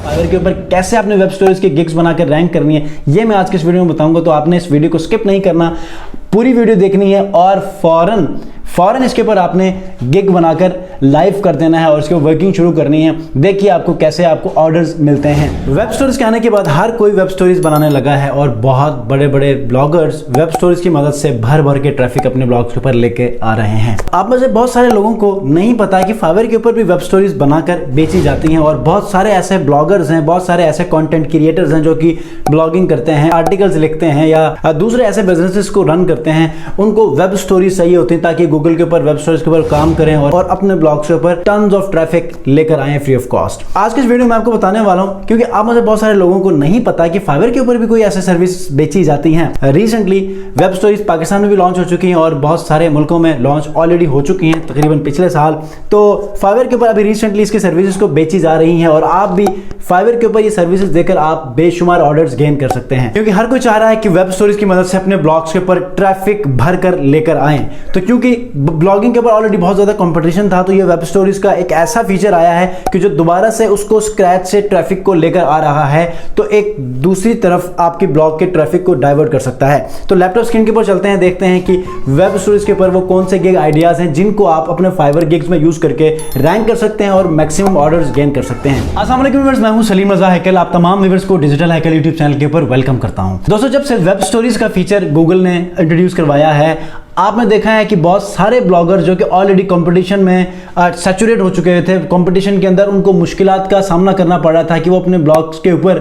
Fibre के ऊपर कैसे आपने वेब स्टोरीज के गिग्स बनाकर रैंक करनी है, ये मैं आज के इस वीडियो में बताऊंगा। तो आपने इस वीडियो को स्किप नहीं करना, पूरी वीडियो देखनी है और फौरन इसके ऊपर आपने गिग बनाकर लाइव कर देना है और इसके वर्किंग शुरू करनी है। देखिए आपको कैसे आपको ऑर्डर्स मिलते हैं। वेब स्टोरीज के आने के बाद हर कोई वेब स्टोरीज बनाने लगा है और बहुत बड़े बड़े ब्लॉगर्स वेब स्टोरीज की मदद से भर भर के ट्रैफिक अपने ब्लॉग्स के ऊपर लेके आ रहे हैं। आप में से बहुत सारे लोगों को नहीं पता कि फाइवर के ऊपर भी वेब स्टोरीज बनाकर बेची जाती हैं और बहुत सारे ऐसे ब्लॉगर्स हैं, बहुत सारे ऐसे कंटेंट क्रिएटर्स हैं जो कि ब्लॉगिंग करते हैं, आर्टिकल्स लिखते हैं या दूसरे ऐसे बिजनेसेस को रन करते हैं। उनको वेब स्टोरीज चाहिए होती है ताकि गूगल के ऊपर वेब स्टोरीज के ऊपर काम करें और अपने ब्लॉग्स के ऊपर टन्स ऑफ ट्रैफिक लेकर आए फ्री ऑफ कॉस्ट। आज के इस वीडियो में आपको बताने वाला हूं क्योंकि आप में से बहुत सारे लोगों को नहीं पता कि फाइवर के ऊपर भी कोई ऐसे सर्विस बेची जाती हैं। रिसेंटली वेब स्टोरीज पाकिस्तान में भी लॉन्च हो चुकी हैं और बहुत सारे मुल्कों में लॉन्च ऑलरेडी हो चुकी हैं, तकरीबन पिछले साल। तो फाइवर के ऊपर अभी रिसेंटली इसकी सर्विसेज को बेची जा रही हैं और आप भी फाइवर के ऊपर ये सर्विसेज देकर आप बेशुमार ऑर्डर्स गेन कर सकते हैं, क्योंकि हर कोई चाह रहा है कि वेब स्टोरीज की मदद से अपने ब्लॉग्स के ऊपर ट्रैफिक भर कर लेकर आए। तो क्योंकि ब्लॉगिंग के ऊपर ऑलरेडी बहुत ज्यादा कंपटीशन था, तो ये वेब स्टोरीज का एक ऐसा फीचर आया है कि जो दोबारा से उसको स्क्रैच से ट्रैफिक को लेकर आ रहा है, तो एक दूसरी तरफ आपकी ब्लॉग के ट्रैफिक को डाइवर्ट कर सकता है। तो लैपटॉप स्क्रीन के ऊपर चलते हैं, देखते हैं कि वेब स्टोरीज के ऊपर वो कौन से गिग आइडियाज हैं जिनको आप अपने फाइवर गिग्स में यूज करके रैंक कर सकते हैं और मैक्सिमम ऑर्डर्स गेन कर सकते हैं। अस्सलाम वालेकुम व्यूअर्स, मैं हूं सलीम रजा हैकल। आप तमाम व्यूअर्स को डिजिटल हैकल यूट्यूब चैनल के ऊपर वेलकम करता हूं। दोस्तों, जब से वेब स्टोरीज का फीचर गूगल ने इंट्रोड्यूस करवाया है, आपने देखा है कि बहुत सारे ब्लॉगर जो कि ऑलरेडी कंपटीशन में सैचुरेट हो चुके थे, कंपटीशन के अंदर उनको मुश्किलात का सामना करना पड़ रहा था कि वो अपने ब्लॉग्स के ऊपर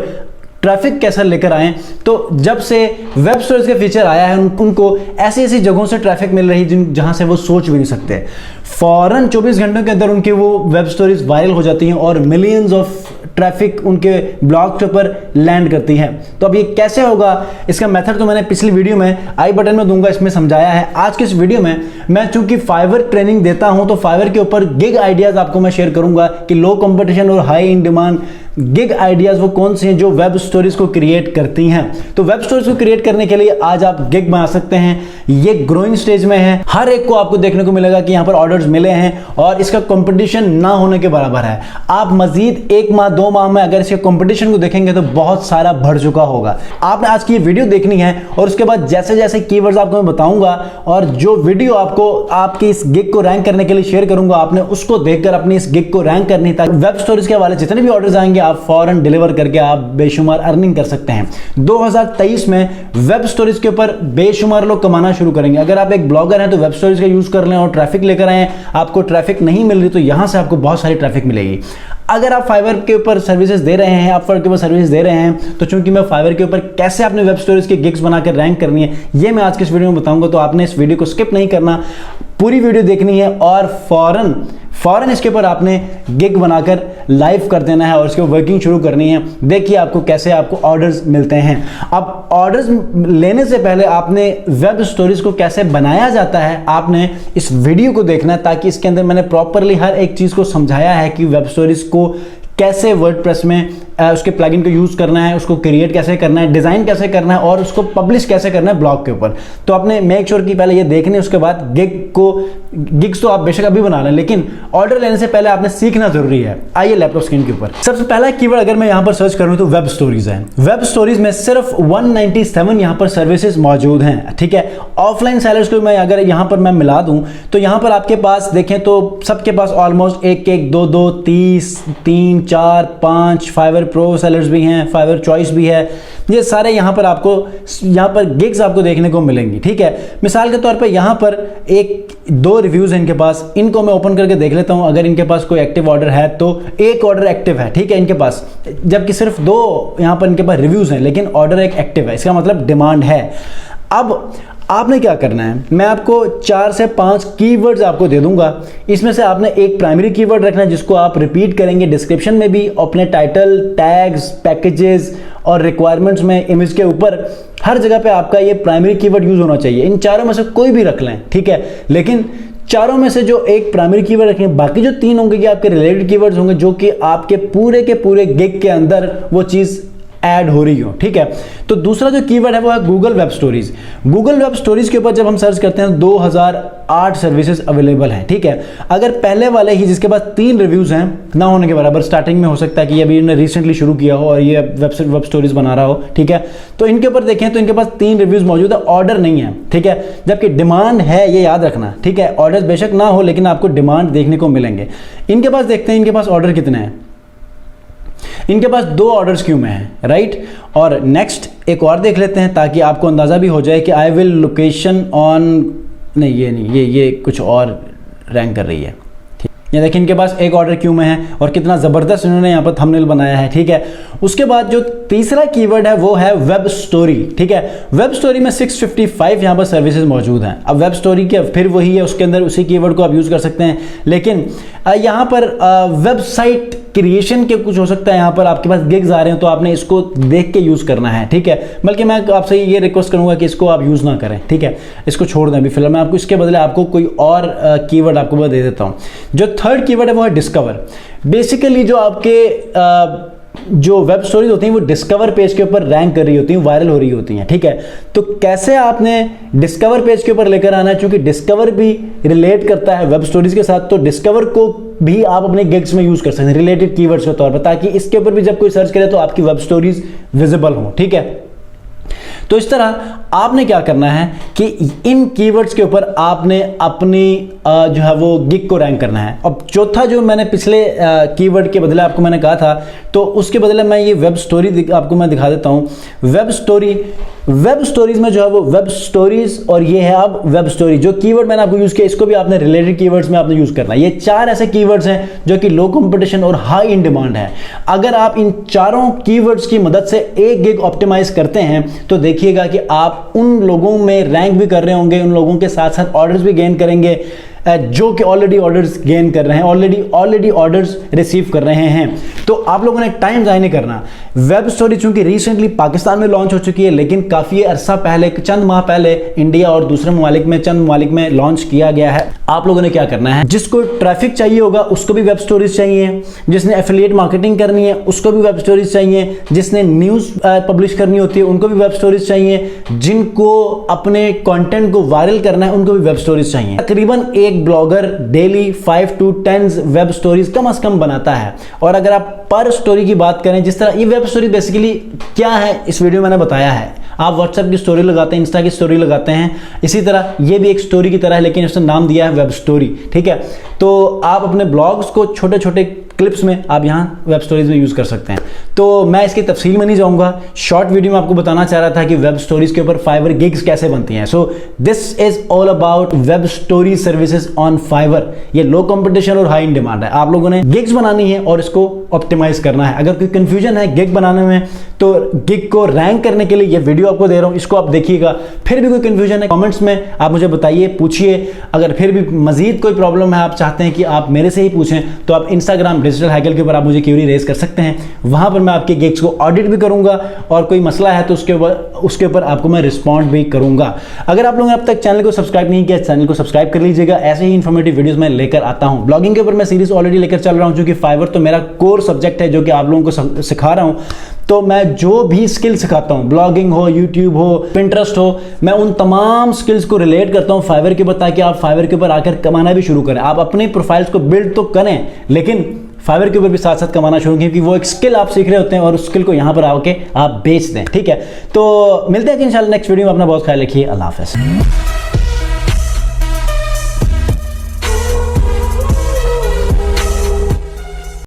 ट्रैफिक कैसे लेकर आए। तो जब से वेब स्टोरीज का फीचर आया है, उनको ऐसी ऐसी जगहों से ट्रैफिक मिल रही है जहां से वो सोच भी नहीं सकते। फौरन 24 घंटों के अंदर उनके वो वेब स्टोरीज वायरल हो जाती हैं और मिलियंस ऑफ ट्रैफिक उनके ब्लॉग के ऊपर लैंड करती है। तो अब ये कैसे होगा, इसका मेथड तो मैंने पिछली वीडियो में आई बटन में दूंगा, इसमें समझाया है। आज के इस वीडियो में मैं चूंकि फाइवर ट्रेनिंग देता हूं, तो फाइवर के ऊपर गिग आइडियाज आपको मैं शेयर करूंगा कि लो कंपटीशन और high in demand gig ideas वो कौन से हैं जो वेब स्टोरीज को क्रिएट करती हैं। तो वेब स्टोरीज को क्रिएट करने के लिए आज आप गिग बना सकते हैं। ये ग्रोइंग स्टेज में है, हर एक को आपको देखने को मिलेगा कि यहां पर ऑर्डर्स मिले हैं और इसका कंपटीशन ना होने के बराबर है। आप मजीद 1 माह 2 माह में अगर इसके कंपटीशन को देखेंगे तो बहुत सारा बढ़ चुका होगा। आपने आज की ये वीडियो देखनी है और उसके बाद जैसे जैसे कीवर्ड्स आपको मैं बताऊंगा और जो वीडियो आपको आपकी इस गिग को रैंक करने के लिए शेयर करूंगा, आपने उसको देखकर अपनी इस गिग को रैंक करनी है, ताकि वेब स्टोरीज के हवाले जितने भी ऑर्डर्स आएंगे आप फौरन डिलीवर करके आप बेशुमार अर्निंग कर सकते हैं। 2023 में वेब स्टोरीज के ऊपर बेशुमार लोग कमाना शुरू करेंगे। अगर आप एक ब्लॉगर हैं तो वेब स्टोरीज का यूज कर लें और ट्रैफिक लेकर आए। आपको ट्रैफिक नहीं मिल रही तो यहां से आपको बहुत सारी ट्रैफिक मिलेगी। अगर आप फाइवर के ऊपर सर्विसेज दे रहे हैं, अपवर्क के ऊपर सर्विस दे रहे हैं, तो चूंकि मैं फाइवर के ऊपर कैसे अपने वेब स्टोरीज के गिग्स बनाकर रैंक करनी है, ये मैं आज के इस वीडियो में बताऊंगा। तो आपने इस वीडियो को स्किप नहीं करना, पूरी वीडियो देखनी है और फौरन इसके ऊपर आपने गिग बनाकर लाइव कर देना है और इसके वर्किंग शुरू करनी है। देखिए आपको कैसे आपको ऑर्डर्स मिलते हैं। अब ऑर्डर्स लेने से पहले आपने वेब स्टोरीज को कैसे बनाया जाता है, आपने इस वीडियो को देखना है, ताकि इसके अंदर मैंने प्रॉपरली हर एक चीज को समझाया है कि वेब स्टोरीज को कैसे वर्डप्रेस में उसके प्लगइन को यूज करना है, उसको क्रिएट कैसे करना है, डिजाइन कैसे करना है और उसको पब्लिश कैसे करना है ब्लॉग के ऊपर। तो आपने मेक श्योर कि पहले ये देखने, उसके बाद गिग्स तो आप बेशक अभी बना लें, लेकिन ऑर्डर लेने से पहले आपने सीखना जरूरी है। आइए लैपटॉप स्क्रीन के ऊपर सबसे पहला कीवर्ड अगर मैं यहां पर सर्च करूं तो वेब स्टोरीज है। वेब स्टोरीज में सिर्फ 197 यहां पर सर्विसेज मौजूद हैं, ठीक है। ऑफलाइन सेलर्स को मैं अगर यहां पर मैं मिला दूं तो यहां पर आपके पास देखें तो सबके पास ऑलमोस्ट 1 2 2 30 3 4 5 फाइवर प्रो सेलर्स भी हैं, फाइवर चॉइस भी है। ये सारे यहां पर गिग्स आपको देखने को मिलेंगी, ठीक है। मिसाल के तौर पे यहां पर 1-2 रिव्यूज हैं इनके पास, इनको मैं ओपन करके देख लेता हूं। अगर इनके पास कोई एक्टिव ऑर्डर है तो एक ऑर्डर एक्टिव है, ठीक है, इनके पास, जबकि सिर्फ 2 यहां पर इनके पास रिव्यूज हैं, लेकिन ऑर्डर एक एक्टिव है, इसका मतलब डिमांड है। अब आपने क्या करना है, मैं आपको 4 से 5 कीवर्ड्स आपको दे दूंगा। इसमें से आपने एक प्राइमरी कीवर्ड रखना है जिसको आप रिपीट करेंगे डिस्क्रिप्शन में भी, अपने टाइटल, टैग्स, पैकेजेस और रिक्वायरमेंट्स में, इमेज के ऊपर, हर जगह पे आपका ये प्राइमरी कीवर्ड यूज होना चाहिए। इन चारों में से कोई भी रख लें, ठीक है, लेकिन चारों में से जो एक प्राइमरी कीवर्ड रखें, बाकी जो 3 होंगे कि आपके रिलेटेड कीवर्ड्स होंगे जो कि आपके पूरे के पूरे गिग के अंदर वो चीज ऐड हो रही हो, ठीक है। तो दूसरा जो कीवर्ड है वो है Google web stories. Google web stories के ऊपर जब हम सर्च करते हैं 2008 सर्विसेज अवेलेबल हैं, ठीक है। अगर पहले वाले ही जिसके पास 3 रिव्यूज हैं ना होने के बराबर, स्टार्टिंग में हो सकता है कि अभी इन्होंने रिसेंटली शुरू किया हो और ये वेब स्टोरीज बना रहा हो, ठीक है, तो इनके ऊपर देखें तो इनके पास 3 रिव्यूज मौजूद है, ऑर्डर नहीं है, ठीक है, जबकि डिमांड है, ये याद रखना, ठीक है। ऑर्डर बेशक ना हो लेकिन आपको डिमांड देखने को मिलेंगे। इनके पास देखते हैं इनके पास ऑर्डर कितने हैं। इनके पास 2 ऑर्डर्स क्यों में हैं, राइट। और नेक्स्ट एक और देख लेते हैं ताकि आपको अंदाजा भी हो जाए कि आई विल लोकेशन ऑन, नहीं ये नहीं, ये कुछ और रैंक कर रही है। ये देखिए इनके पास एक ऑर्डर क्यों में है और कितना ज़बरदस्त इन्होंने यहाँ पर थंबनेल बनाया है, ठीक है। उसके बाद जो तीसरा कीवर्ड है वो है वेब स्टोरी, ठीक है। वेब स्टोरी में 655 यहाँ पर सर्विसेज मौजूद हैं। अब वेब स्टोरी के फिर वही है, उसके अंदर उसी कीवर्ड को आप यूज़ कर सकते हैं, लेकिन यहाँ पर वेबसाइट क्रिएशन के कुछ हो सकता है, यहाँ पर आपके पास गिग्स आ रहे हैं तो आपने इसको देख के यूज़ करना है, ठीक है। बल्कि मैं आपसे ये रिक्वेस्ट करूँगा कि इसको आप यूज़ ना करें, ठीक है, इसको छोड़ दें अभी फिलहाल। मैं आपको इसके बदले आपको कोई और कीवर्ड आपको मैं दे देता हूँ। जो थर्ड कीवर्ड है वो है डिस्कवर। बेसिकली जो आपके जो वेब स्टोरीज होती हैं वो डिस्कवर पेज के ऊपर रैंक कर रही होती हैं, वायरल हो रही होती हैं, ठीक है। तो कैसे आपने डिस्कवर पेज के ऊपर लेकर आना है, क्योंकि डिस्कवर भी रिलेट करता है वेब स्टोरीज के साथ, तो डिस्कवर को भी आप अपने गिग्स में यूज कर सकते हैं रिलेटेड कीवर्ड्स के तौर पर, ताकि इसके ऊपर भी जब कोई सर्च करे तो आपकी वेब स्टोरीज विजिबल हो, ठीक है। तो इस तरह आपने क्या करना है कि इन कीवर्ड्स के ऊपर आपने अपनी जो है वो गिग को रैंक करना है। अब चौथा जो मैंने पिछले कीवर्ड के बदले आपको मैंने कहा था, तो उसके बदले मैं ये वेब स्टोरी आपको मैं दिखा देता हूँ। वेब स्टोरीज में जो है वो वेब स्टोरीज, और ये है अब वेब स्टोरी। जो कीवर्ड मैंने आपको यूज किया इसको भी आपने रिलेटेड कीवर्ड्स में आपने यूज करना है। ये 4 ऐसे कीवर्ड्स हैं जो कि लो कंपटीशन और हाई इन डिमांड है। अगर आप इन चारों कीवर्ड्स की मदद से एक गिग ऑप्टिमाइज करते हैं तो देखिएगा कि आप उन लोगों में रैंक भी कर रहे होंगे, उन लोगों के साथ साथ ऑर्डर्स भी गेन करेंगे जो कि ऑलरेडी ऑर्डर्स गेन कर रहे हैं, ऑलरेडी ऑर्डर्स रिसीव कर रहे हैं। तो आप लोगों ने टाइम ज़ाया नहीं करना। वेब स्टोरी चूंकि रिसेंटली पाकिस्तान में लॉन्च हो चुकी है, लेकिन काफ़ी अरसा पहले, चंद माह पहले इंडिया और दूसरे ममालिक में, चंद ममालिक में लॉन्च किया गया है। आप लोगों ने क्या करना है, जिसको ट्रैफिक चाहिए होगा उसको भी वेब स्टोरीज चाहिए, जिसने एफिलिएट मार्केटिंग करनी है उसको भी वेब स्टोरीज चाहिए, जिसने न्यूज़ पब्लिश करनी होती है उनको भी वेब स्टोरीज चाहिए, जिनको अपने कंटेंट को वायरल करना है उनको भी वेब स्टोरीज चाहिए। तकरीबन एक blogger daily 5 to 10 web stories कम से कम बनाता है। और अगर आप पर स्टोरी की बात करें, जिस तरह ये वेब स्टोरी बेसिकली क्या है इस वीडियो में मैंने बताया है। आप व्हाट्सएप की स्टोरी लगाते हैं, इंस्टा की स्टोरी लगाते हैं, इसी तरह ये भी एक स्टोरी की तरह है, लेकिन उसने नाम दिया है वेब स्टोरी, ठीक है। तो आप अपने ब्लॉग्स को छोटे छोटे क्लिप्स में आप यहाँ वेब स्टोरीज में यूज कर सकते हैं। तो मैं इसकी तफसील में नहीं जाऊंगा, शॉर्ट वीडियो में आपको बताना चाह रहा था कि वेब स्टोरीज के ऊपर फाइवर गिग्स कैसे बनती हैं। So this is all about web story services on Fiverr. ये लो कंपटीशन और हाई इन डिमांड है। आप लोगों ने गिग्स बनानी है और इसको ऑप्टिमाइज करना है। अगर कोई कंफ्यूजन है गिग बनाने में तो गिग को रैंक करने के लिए ये वीडियो आपको दे रहा हूं, इसको आप देखिएगा। फिर भी कोई कंफ्यूजन है कमेंट्स में आप मुझे बताइए, पूछिए। अगर फिर भी मजीद कोई प्रॉब्लम है, आप चाहते हैं कि आप मेरे से ही पूछें, तो आप इंस्टाग्राम डिजिटल हैकल के ऊपर आप मुझे क्वेरी रेज कर सकते हैं। वहां पर मैं आपके गिग्स को ऑडिट भी करूंगा और कोई मसला है तो उसके ऊपर आपको मैं रिस्पॉन्ड भी करूंगा। अगर आप लोगों ने अब तक चैनल को सब्सक्राइब नहीं किया, चैनल को सब्सक्राइब कर लीजिएगा। ऐसे ही इन्फॉर्मेटिव वीडियोस मैं लेकर आता हूं। ब्लॉगिंग के ऊपर मैं सीरीज ऑलरेडी लेकर चल रहा हूं, क्योंकि फाइवर तो मेरा कोर सब्जेक्ट है जो कि आप लोगों को सिखा रहा हूं। तो मैं जो भी स्किल सिखाता हूं, ब्लॉगिंग हो, यूट्यूब हो, पिंटरेस्ट हो, मैं उन तमाम स्किल्स को रिलेट करता हूं फाइवर के ऊपर, ताकि आप फाइवर के ऊपर आकर कमाना भी शुरू करें। आप अपनी प्रोफाइल्स को बिल्ड तो करें, लेकिन फाइवर के ऊपर भी साथ साथ कमाना शुरू करें, क्योंकि वो एक स्किल आप सीख रहे होते हैं और उस स्किल को यहां पर आके आप बेच दें, ठीक है। तो मिलते हैं इंशाल्लाह नेक्स्ट वीडियो में। अपना बहुत ख्याल रखिए। अल्लाह हाफ़िज़।